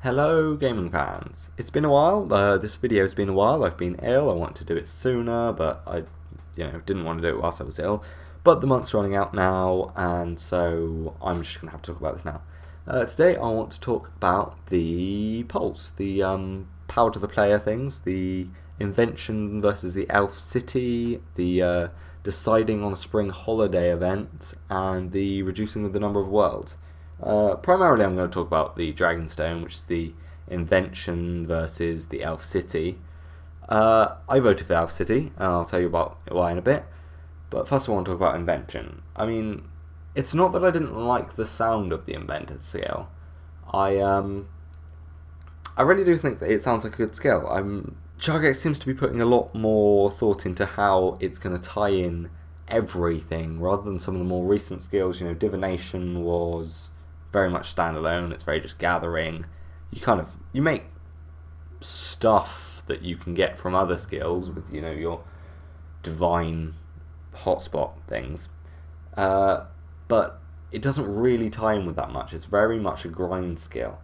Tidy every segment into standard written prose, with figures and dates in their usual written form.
Hello gaming fans, it's been a while, this video's been a while, I've been ill, I wanted to do it sooner, but I didn't want to do it whilst I was ill, but the month's running out now, and so I'm just going to have to talk about this now. Today I want to talk about the polls, the power to the player things, the Invention versus the Elf City, the deciding on a spring holiday event, and the reducing of the number of worlds. Primarily I'm going to talk about the Dragonstone, which is the Invention versus the Elf City. I voted for Elf City, and I'll tell you about why in a bit. But first I want to talk about Invention. I mean, it's not that I didn't like the sound of the Invented skill. I really do think that it sounds like a good skill. Jagex seems to be putting a lot more thought into how it's going to tie in everything, rather than some of the more recent skills. Divination was very much standalone. It's very just gathering. You make stuff that you can get from other skills with your divine hotspot things, but it doesn't really tie in with that much. It's very much a grind skill.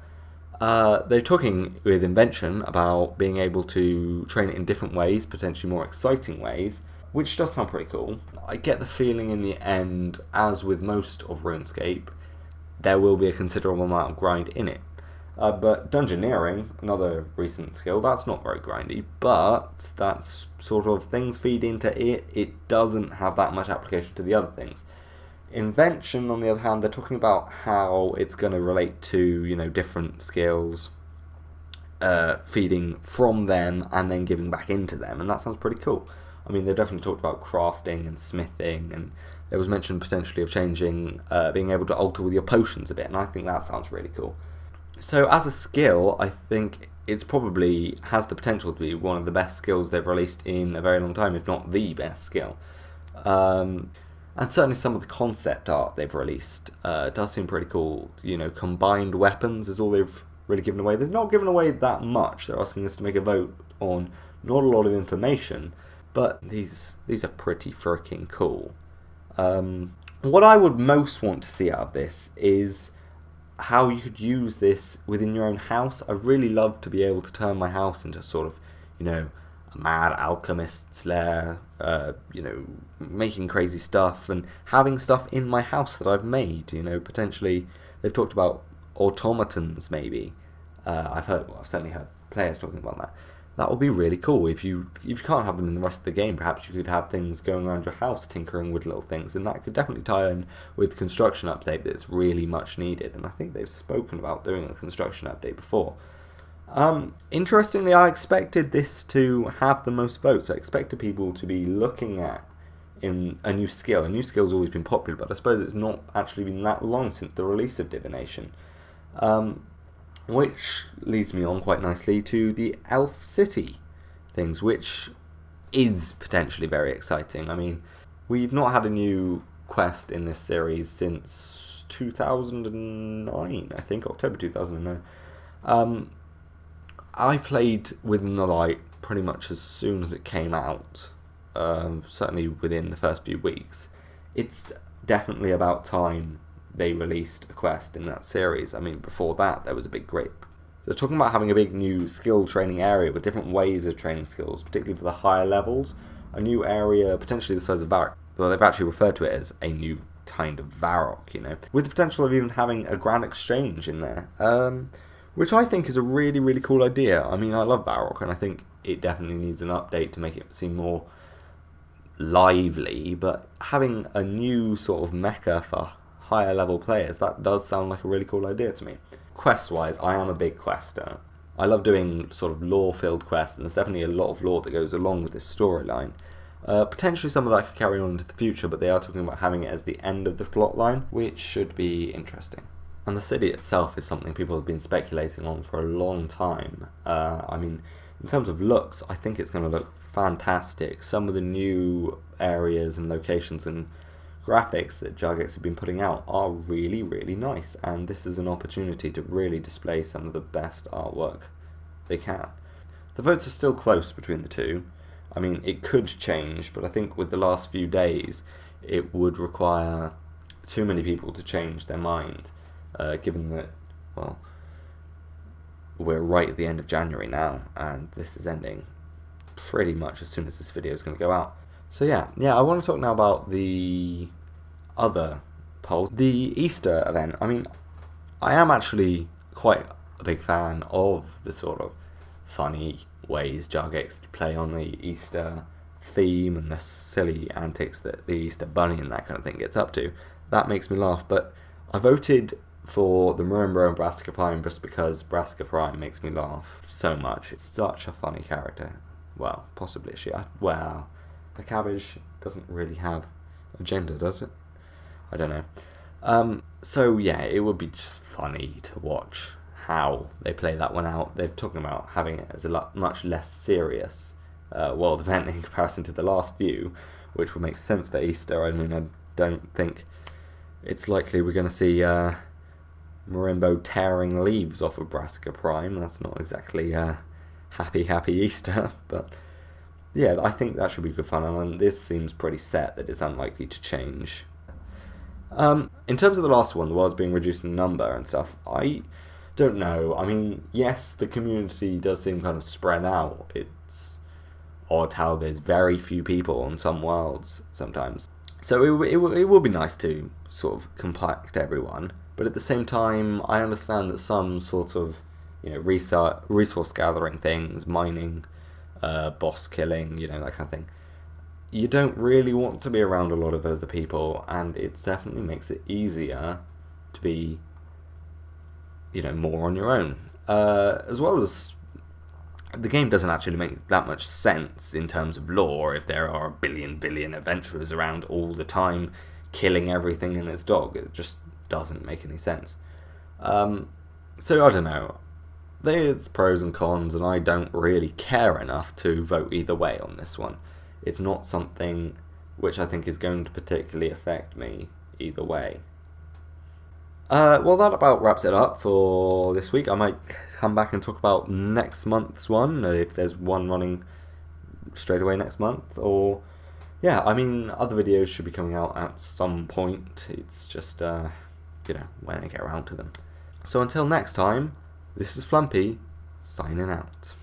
They're talking with Invention about being able to train it in different ways, potentially more exciting ways, which does sound pretty cool. I get the feeling in the end, as with most of Runescape, there will be a considerable amount of grind in it. But Dungeoneering, another recent skill, that's not very grindy, but that's sort of things feed into it. It doesn't have that much application to the other things. Invention, on the other hand, they're talking about how it's going to relate to, different skills, feeding from them and then giving back into them, and that sounds pretty cool. I mean, they definitely talked about crafting and smithing, and there was mention potentially of changing, being able to alter with your potions a bit, and I think that sounds really cool. So as a skill, I think it's probably has the potential to be one of the best skills they've released in a very long time, if not the best skill. And certainly some of the concept art they've released does seem pretty cool. Combined weapons is all they've really given away. They've not given away that much. They're asking us to make a vote on not a lot of information, but these are pretty freaking cool. What I would most want to see out of this is how you could use this within your own house. I'd really love to be able to turn my house into sort of, a mad alchemist's lair, making crazy stuff and having stuff in my house that I've made. Potentially they've talked about automatons maybe. I've certainly heard players talking about that. That would be really cool. If you can't have them in the rest of the game, perhaps you could have things going around your house tinkering with little things, and that could definitely tie in with the construction update that's really much needed, and I think they've spoken about doing a construction update before. Interestingly, I expected this to have the most votes. I expected people to be looking at in a new skill. A new skill's always been popular, but I suppose it's not actually been that long since the release of Divination. Which leads me on quite nicely to the Elf City things, which is potentially very exciting. I mean, we've not had a new quest in this series since 2009, I think, October 2009. I played Within the Light pretty much as soon as it came out, certainly within the first few weeks. It's definitely about time they released a quest in that series. I mean, before that, there was a big grip. So talking about having a big new skill training area with different ways of training skills, particularly for the higher levels, a new area, potentially the size of Varrock. Well, they've actually referred to it as a new kind of Varrock, with the potential of even having a grand exchange in there, which I think is a really, really cool idea. I mean, I love Varrock, and I think it definitely needs an update to make it seem more lively, but having a new sort of mecca for higher level players, that does sound like a really cool idea to me. Quest wise, I am a big quester. I love doing sort of lore filled quests, and there's definitely a lot of lore that goes along with this storyline. Potentially some of that could carry on into the future, but they are talking about having it as the end of the plot line, which should be interesting. And the city itself is something people have been speculating on for a long time. I mean, in terms of looks, I think it's going to look fantastic. Some of the new areas and locations and graphics that Jagex have been putting out are really, really nice, and this is an opportunity to really display some of the best artwork they can. The votes are still close between the two. I mean, it could change, but I think with the last few days, it would require too many people to change their mind, given that, well, we're right at the end of January now, and this is ending pretty much as soon as this video is going to go out. So yeah, I want to talk now about the other polls. The Easter event, I mean, I am actually quite a big fan of the sort of funny ways Jagex play on the Easter theme and the silly antics that the Easter Bunny and that kind of thing gets up to. That makes me laugh, but I voted for the Marimba and Brassica Prime just because Brassica Prime makes me laugh so much. It's such a funny character. Well, possibly she. Well, the cabbage doesn't really have a gender, does it? I don't know. So yeah, it would be just funny to watch how they play that one out. They're talking about having it as a much less serious world event in comparison to the last few, which will make sense for Easter. I mean, I don't think it's likely we're going to see Marimbo tearing leaves off of Brassica Prime. That's not exactly happy Easter, but yeah, I think that should be good fun, and this seems pretty set that it's unlikely to change. In terms of the last one, the world's being reduced in number and stuff, I don't know. I mean, yes, the community does seem kind of spread out. It's odd how there's very few people on some worlds sometimes. So it will be nice to sort of compact everyone, but at the same time, I understand that some sort of, resource gathering things, mining, boss killing, that kind of thing, you don't really want to be around a lot of other people, and it definitely makes it easier to be, more on your own. As well as the game doesn't actually make that much sense in terms of lore if there are a billion adventurers around all the time killing everything in its dog. It just doesn't make any sense. So I don't know. There's pros and cons, and I don't really care enough to vote either way on this one. It's not something which I think is going to particularly affect me either way. Well, that about wraps it up for this week. I might come back and talk about next month's one, if there's one running straight away next month, or yeah, I mean, other videos should be coming out at some point. It's just, when I get around to them. So until next time, this is Flumpy, signing out.